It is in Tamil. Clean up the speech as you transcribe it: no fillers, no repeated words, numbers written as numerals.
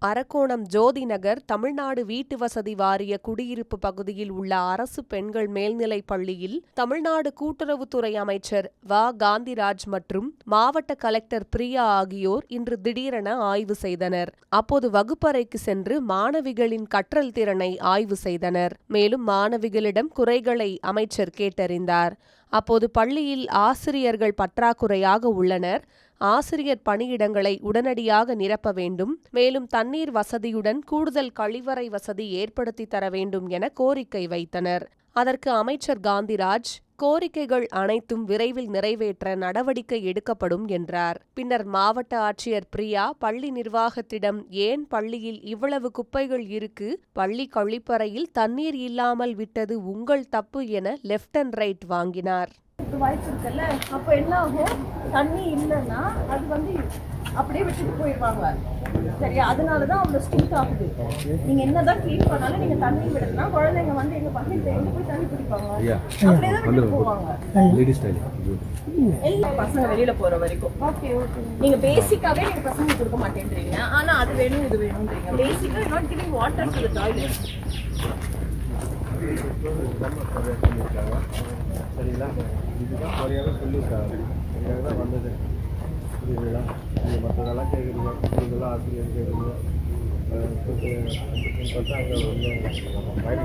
அரக்கோணம் ஜோதி நகர் தமிழ்நாடு வீட்டு வசதி வாரிய குடியிருப்பு பகுதியில் உள்ள அரசு பெண்கள் மேல்நிலைப் பள்ளியில் தமிழ்நாடு கூட்டுறவுத்துறை அமைச்சர் வ. காந்திராஜ் மற்றும் மாவட்ட கலெக்டர் பிரியா ஆகியோர் இன்று திடீரென ஆய்வு செய்தனர். அப்போது வகுப்பறைக்கு சென்று மாணவிகளின் கற்றல் திறனை ஆய்வு செய்தனர். மேலும் மாணவிகளிடம் குறைகளை அமைச்சர் கேட்டறிந்தார். அப்போது பள்ளியில் ஆசிரியர்கள் பற்றாக்குறையாக உள்ளனர். ஆசிரியர் பணியிடங்களை உடனடியாக நிரப்ப வேண்டும். மேலும் தண்ணீர் வசதியுடன் கூடுதல் கழிவறை வசதி ஏற்படுத்தி தர வேண்டும் என கோரிக்கை வைத்தனர். அதற்கு அமைச்சர் காந்திராஜ், கோரிக்கைகள் அனைத்தும் விரைவில் நிறைவேற்ற நடவடிக்கை எடுக்கப்படும் என்றார். பின்னர் மாவட்ட ஆட்சியர் பிரியா பள்ளி நிர்வாகத்திடம் ஏன் பள்ளியில் இவ்வளவு குப்பைகள் இருக்கு, பள்ளி கழிப்பறையில் தண்ணீர் இல்லாமல் விட்டது உங்கள் தப்பு என லெஃப்ட் அண்ட் ரைட் வாங்கினார். வாய்ப்பு இருக்குல்ல, அப்போ என்ன ஆகும், தண்ணி இல்லைன்னா அது அப்படியே விட்டுட்டு போயிடுவாங்க. சரியா? அதனாலதான் அவ்வளோ ஸ்ட்ரிக்ட் ஆகுது. நீங்க என்னதான் கிளீன் பண்ணாலும் நீங்க தண்ணி விடணும்னா குழந்தைங்க எங்க பக்கத்துல எங்க போய் தண்ணி குடிப்பாங்க, அப்படியேதான் விட்டுட்டு போவாங்க. எல்லா பசங்க வெளியில போற வரைக்கும் நீங்க பேசிக்காவே நீங்க பசங்க கொடுக்க மாட்டேன்றீங்க. ஆனா அது வேணும் இது வேணும்ன்றீங்க. பேசிக்கா not giving water to the toilet. சரிங்களா? இதுதான் முறையாக சொல்லியிருக்காங்க. இதுக்காக தான் வந்தது. புரியுதுங்களா? நீங்கள் மற்றதெல்லாம் கேட்குறீங்க, இதெல்லாம் ஆசிரியர் கேட்குறீங்க. அங்கே வந்து